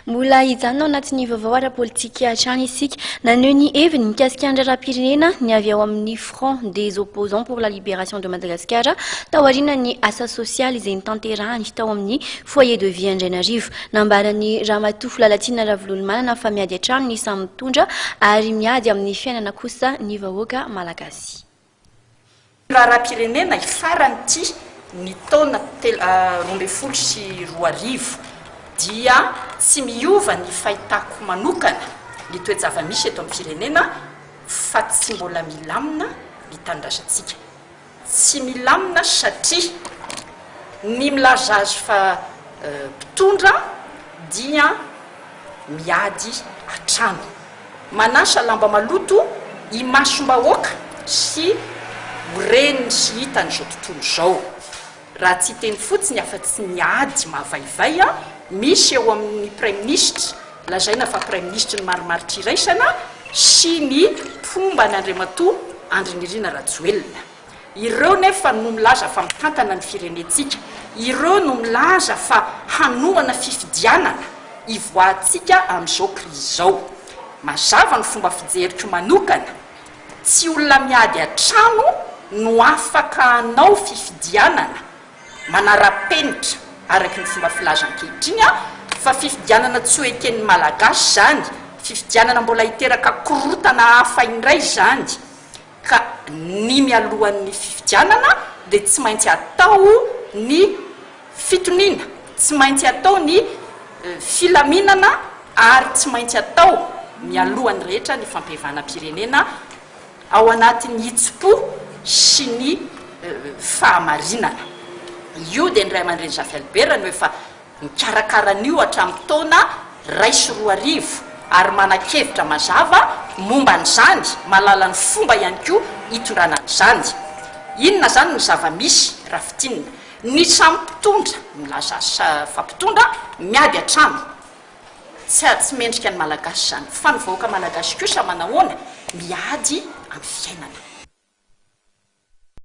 Mbola hijanona anatin'ny vaovao ara-politika hatrany isika naneho ny heviny mikasika ny raharaham-pirenena ny avy ao amin'ny Front des opposants pour la libération de Madagascar taoriana ny asa sosialy izay nitanterahany tao amin'ny foyer de vie Andrianarivo. Nambarany Ramatoa Lalatiana Ravolomanana fa miady hatrany ny samy mitondra ary miady amin'ny fiainana kosa ny vahoaka malagasy. Raharaham-pirenena farany ity ny taona 2024 dia tsy miova ny fahitako manokana ny toejava-misy eto amin'ny firenena fa tsy mbola milamina ny tanindrazantsika. Tsy milamina satria ny milaza azy fa mpitondra dia miady hatrany, manasa lamba maloto imasom-bahoaka sy moreny sy hitany izao tontolo izao. Raha tsy teny fotsiny afa-tsy miady mahavaivay misy eo amin'ny Premier Ministre, lazaina fa Premier Ministre ny marimaritra iraisana sy ny fomba n'Andriamatoa Andry Nirina Rajoelina. Ireo nefa no milaza fa mitantana ny firenentsika, ireo no milaza fa hanohana fifidianana ivoahantsika amin'izao krizy izao. Mazava ny fomba fijeriko manokana, tsy olona miady hatrano no afaka hanao fifidianana manara-penitra araky ny fomba filaza ankehitriny fa fifidianana tsy ho eken'ny malagasy zany, fifidianana mbola hiteraka korotana hafa indray zany. Ka ny mialohan'ny fifidianana dia tsy maintsy atao ny fitoniana, tsy maintsy atao ny filaminana ary tsy maintsy atao mialohan'ny rehetra ny fampihevanam-pirenena ao anatin'ny hitsi-po sy ny fahamarinana. Io dia ny ray aman-dreny Jafy Albert no efa mikarakaranyio hatramin'ny taona 2024 ary manan-kevitra mazava momba n'izany, malala ny fomba ihany koa hitondrana n'izany. Inona zany ny zava-misy rafitinina? Ny samy mpitondra milaza fa mpitondra miady hatrano, tsy mendrika ny malagasy zany fa ny vahoaka malagasy kosa manahoana miady amin'ny fiainana.